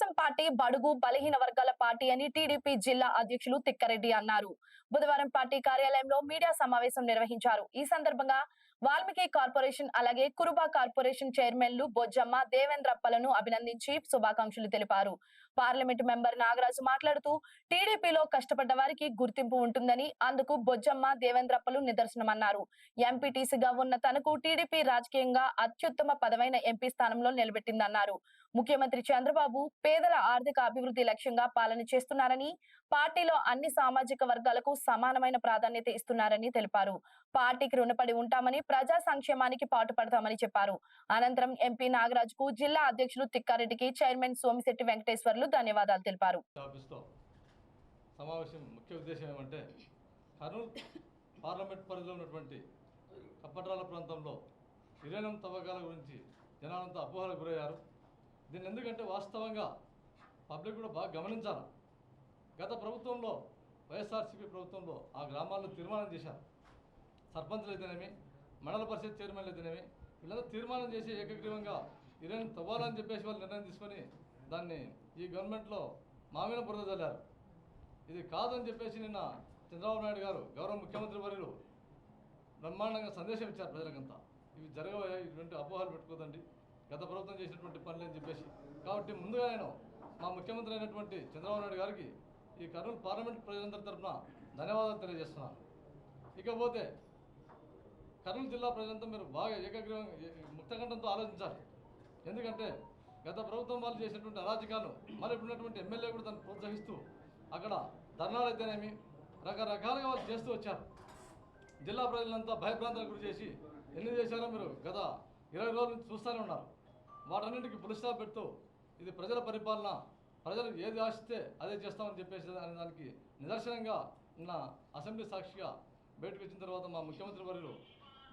Telugu Desam party బడుగు బలహీన వర్గాల పార్టీ అని టీడీపీ జిల్లా అధ్యక్షులు తిక్కారెడ్డి అన్నారు. బుధవారం పార్టీ కార్యాలయంలో మీడియా సమావేశం నిర్వహించారు. ఈ సందర్భంగా వాల్మీకి కార్పొరేషన్ అలాగే కురుబా కార్పొరేషన్ చైర్మన్లు బొజ్జమ్మ, దేవేంద్రప్పలను అభినందించి శుభాకాంక్షలు తెలిపారు. పార్లమెంటు మెంబర్ నాగరాజు మాట్లాడుతూ టీడీపీలో కష్టపడ్డ వారికి గుర్తింపు ఉంటుందని, అందుకు బొజ్జమ్మ, దేవేంద్రప్పలు నిదర్శనమన్నారు. ఎంపీటీసీగా ఉన్న తనకు టీడీపీ రాజకీయంగా అత్యుత్తమ పదవైన ఎంపీ స్థానంలో నిలబెట్టిందన్నారు. ముఖ్యమంత్రి చంద్రబాబు పేదల ఆర్థిక అభివృద్ధి లక్ష్యంగా పాలన చేస్తున్నారని, పార్టీలో అన్ని సామాజిక వర్గాలకు సమానమైన ప్రాధాన్యత ఇస్తున్నారని తెలిపారు. పార్టీకి రుణపడి ఉంటామని, ప్రజా సంక్షేమానికి పాటుపడతామని చెప్పారు. అనంతరం ఎంపీ నాగరాజుకు జిల్లా అధ్యక్షులు తిక్కారెడ్డికి చైర్మన్ సోమిశెట్టి వెంకటేశ్వర్లు ధన్యవాదాలు తెలిపారు. సమావేశం ముఖ్య ఉద్దేశం ఏమంటే కర్నూలు పార్లమెంట్ పరిధిలో ఉన్నటువంటి కప్పట్రాల ప్రాంతంలో యురేనియం తవ్వకాల గురించి జనాలంతా అపోహలకు గురయ్యారు. దీన్ని ఎందుకంటే వాస్తవంగా పబ్లిక్ కూడా బాగా గమనించాలి. గత ప్రభుత్వంలో వైఎస్ఆర్సీపీ ప్రభుత్వంలో ఆ గ్రామాల్లో తీర్మానం చేశారు. సర్పంచ్లు అయితేనేమి, మండల పరిషత్ చైర్మన్లు అయితేనేమి, వీళ్ళంతా తీర్మానం చేసి ఏకగ్రీవంగా యురేనియం తవ్వాలని చెప్పేసి వాళ్ళు నిర్ణయం తీసుకొని దాన్ని ఈ గవర్నమెంట్లో మామిన బురద చల్లారు. ఇది కాదని చెప్పేసి నిన్న చంద్రబాబు నాయుడు గారు గౌరవ ముఖ్యమంత్రి వర్యులు బ్రహ్మాండంగా సందేశం ఇచ్చారు ప్రజలకంతా. ఇవి జరగబోయే ఇటువంటి అపోహలు పెట్టుకోదండి, గత ప్రభుత్వం చేసినటువంటి పనులు అని చెప్పేసి. కాబట్టి ముందుగా నేను మా ముఖ్యమంత్రి అయినటువంటి చంద్రబాబు నాయుడు గారికి ఈ కర్నూలు పార్లమెంట్ ప్రజలందరి తరఫున ధన్యవాదాలు తెలియజేస్తున్నాను. ఇకపోతే కర్నూలు జిల్లా ప్రజలంతా మీరు బాగా ఏకగ్రీవంగా ముక్తకంఠంతో ఆలోచించాలి. ఎందుకంటే గత ప్రభుత్వం వాళ్ళు చేసినటువంటి అరాజకాలను మరి ఇప్పుడున్నటువంటి ఎమ్మెల్యే కూడా దాన్ని ప్రోత్సహిస్తూ అక్కడ ధర్నాలు అయితేనేమి రకరకాలుగా వాళ్ళు చేస్తూ వచ్చారు. జిల్లా ప్రజలంతా భయభ్రాంతాలకు గురి చేసి ఎన్ని చేశారో మీరు గత 20 రోజుల నుంచి చూస్తూనే ఉన్నారు. వాటన్నింటికి పులి స్టాప్ పెడుతూ ఇది ప్రజల పరిపాలన, ప్రజలు ఏది ఆశిస్తే అదే చేస్తామని చెప్పేసి అనే దానికి నిదర్శనంగా నిన్న అసెంబ్లీ సాక్షిగా బయటకు వచ్చిన తర్వాత మా ముఖ్యమంత్రి వర్యులు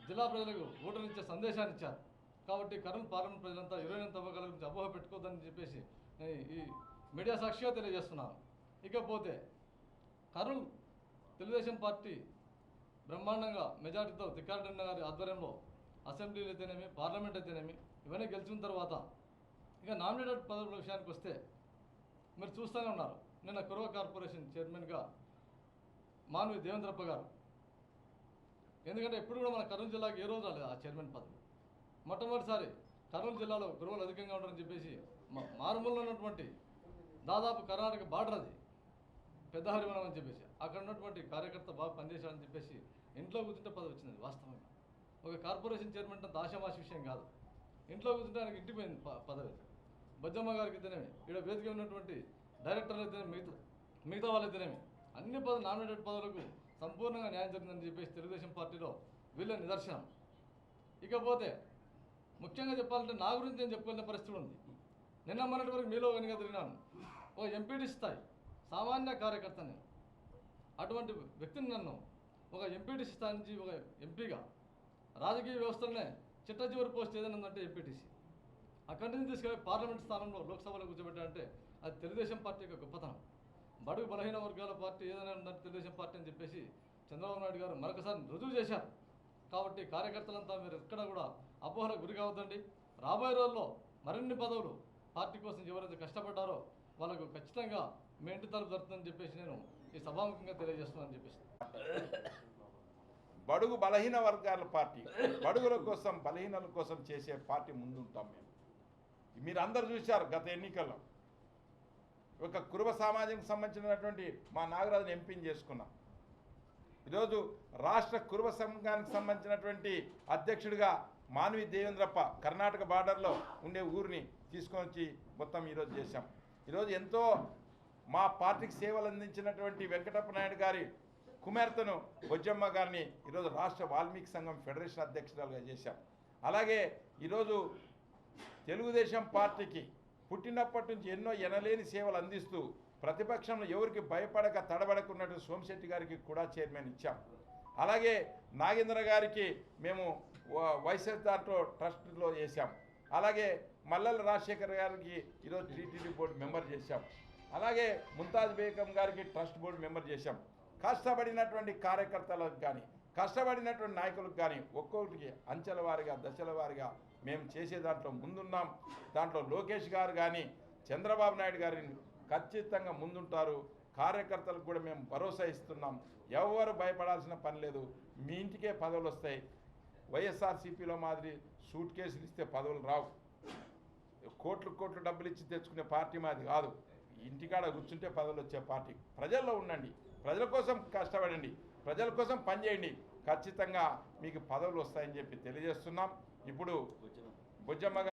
జిల్లా ప్రజలకు ఓటర్నిచ్చే సందేశాన్ని ఇచ్చారు. కాబట్టి కర్నూలు పార్లమెంట్ ప్రజలంతా యురేనియం తవ్వకాల గురించి అపోహ పెట్టుకోవద్దని చెప్పేసి నేను ఈ మీడియా సాక్షిగా తెలియజేస్తున్నాను. ఇకపోతే కర్నూలు తెలుగుదేశం పార్టీ బ్రహ్మాండంగా మెజార్టీతో తిక్కారెడ్డి గారి ఆధ్వర్యంలో అసెంబ్లీలు అయితేనేమి, పార్లమెంట్ అయితేనేమి ఇవన్నీ గెలిచిన తర్వాత ఇక నామినేటెడ్ పదవుల విషయానికి వస్తే మీరు చూస్తూనే ఉన్నారు. నిన్న కురువ కార్పొరేషన్ చైర్మన్గా మానవి దేవేంద్రప్ప గారు, ఎందుకంటే ఎప్పుడు కూడా మన కర్నూలు జిల్లాకి ఏ రోజు రాలేదు ఆ చైర్మన్ పదవి. మొట్టమొదటిసారి కర్నూలు జిల్లాలో కురువలు అధికంగా ఉంటారని చెప్పేసి మారుమూలలో ఉన్నటువంటి దాదాపు కర్ణాటక బార్డర్ అది పెద్ద హరివనం అని చెప్పేసి అక్కడ ఉన్నటువంటి కార్యకర్త బాగా పనిచేశాడని చెప్పేసి ఇంట్లో కూర్చుంటే పదవి వచ్చింది. వాస్తవంగా ఒక కార్పొరేషన్ చైర్మన్ అంత ఆశామాషి విషయం కాదు. ఇంట్లో కూర్చుంటే ఆయనకి ఇంటికి పోయింది పదవి. బొజ్జమ్మ గారికి అయితేనేమి, ఇక్కడ వేదిక ఉన్నటువంటి డైరెక్టర్లు అయితేనేమి, మిగతా వాళ్ళు అయితేనేమి అన్ని నామినేటెడ్ పదవులకు సంపూర్ణంగా న్యాయం జరిగిందని చెప్పేసి తెలుగుదేశం పార్టీలో వీళ్ళ నిదర్శనం. ఇకపోతే ముఖ్యంగా చెప్పాలంటే నా గురించి నేను చెప్పుకునే పరిస్థితి ఉంది. నిన్న మొన్నటి వరకు మీలో కనుక తిరిగినాను. ఒక ఎంపీటీ స్థాయి సామాన్య కార్యకర్తని, అటువంటి వ్యక్తిని నన్ను ఒక ఎంపీటీసీ స్థాయి నుంచి ఒక ఎంపీగా రాజకీయ వ్యవస్థలోనే చిట్ట చివరి పోస్ట్ ఏదైనా ఉందంటే ఎంపీటీసీ. అక్కడి నుంచి తీసుకెళ్ళి పార్లమెంట్ స్థానంలో లోక్సభలో కూర్చోబెట్టాలంటే అది తెలుగుదేశం పార్టీ యొక్క గొప్పతనం. బడుగు బలహీన వర్గాల పార్టీ ఏదైనా ఉందంటే తెలుగుదేశం పార్టీ అని చెప్పేసి చంద్రబాబు నాయుడు గారు మరొకసారి రుజువు చేశారు. కాబట్టి కార్యకర్తలంతా మీరు ఎక్కడ కూడా అపోహలకు గురి కావద్దండి. రాబోయే రోజుల్లో మరిన్ని పదవులు పార్టీ కోసం ఎవరైతే కష్టపడ్డారో వాళ్ళకు ఖచ్చితంగా మీ ఇంటి తరపు జరుగుతుందని చెప్పేసి నేను ఈ సభాముఖంగా తెలియజేస్తున్నానని చెప్పేసి. బడుగు బలహీన వర్గాల పార్టీ, బడుగుల కోసం బలహీనల కోసం చేసే పార్టీ ముందుంటాం మేము. మీరు అందరు చూశారు గత ఎన్నికల్లో ఒక కురుబ సమాజానికి సంబంధించినటువంటి మా నాగరాజుని ఎంపీని చేసుకున్నాం. ఈరోజు రాష్ట్ర కురుబ సంఘానికి సంబంధించినటువంటి అధ్యక్షుడిగా మానవి దేవేంద్రప్ప కర్ణాటక బార్డర్లో ఉండే ఊరిని తీసుకొని వచ్చి మొత్తం ఈరోజు చేశాం. ఈరోజు ఎంతో మా పార్టీకి సేవలు అందించినటువంటి వెంకటప్ప నాయుడు గారి కుమార్తెను బొజ్జమ్మ గారిని ఈరోజు రాష్ట్ర వాల్మీకి సంఘం ఫెడరేషన్ అధ్యక్షురాలుగా చేశాం. అలాగే ఈరోజు తెలుగుదేశం పార్టీకి పుట్టినప్పటి నుంచి ఎన్నో ఎనలేని సేవలు అందిస్తూ ప్రతిపక్షంలో ఎవరికి భయపడక తడబడకున్నట్టు సోమిశెట్టి గారికి కూడా చైర్మన్ ఇచ్చాం. అలాగే నాగేంద్ర గారికి మేము వైఎస్ఆర్ దాంట్లో ట్రస్ట్లో చేశాం. అలాగే మల్లెల రాజశేఖర్ గారికి ఈరోజు టీటీడీ బోర్డు మెంబర్ చేశాం. అలాగే ముంతాజ్ బేగం గారికి ట్రస్ట్ బోర్డు మెంబర్ చేశాం. కష్టపడినటువంటి కార్యకర్తలకు కానీ కష్టపడినటువంటి నాయకులకు కానీ ఒక్కొక్కటికి అంచెల వారిగా దశల వారిగా మేము చేసే దాంట్లో ముందున్నాం. దాంట్లో లోకేష్ గారు కానీ చంద్రబాబు నాయుడు గారిని ఖచ్చితంగా ముందుంటారు. కార్యకర్తలకు కూడా మేము భరోసా ఇస్తున్నాం. ఎవరు భయపడాల్సిన పని లేదు. మీ ఇంటికే పదవులు వస్తాయి. వైఎస్ఆర్సీపీలో మాదిరి సూట్ కేసులు ఇస్తే పదవులు రావు. కోట్లు కోట్లు డబ్బులు ఇచ్చి తెచ్చుకునే పార్టీ మాది కాదు. ఇంటికాడ కూర్చుంటే పదవులు వచ్చే పార్టీ. ప్రజల్లో ఉండండి, ప్రజల కోసం కష్టపడండి, ప్రజల కోసం పనిచేయండి. ఖచ్చితంగా మీకు పదవులు వస్తాయని చెప్పి తెలియజేస్తున్నాం. ఇప్పుడు బుజ్జమ్మ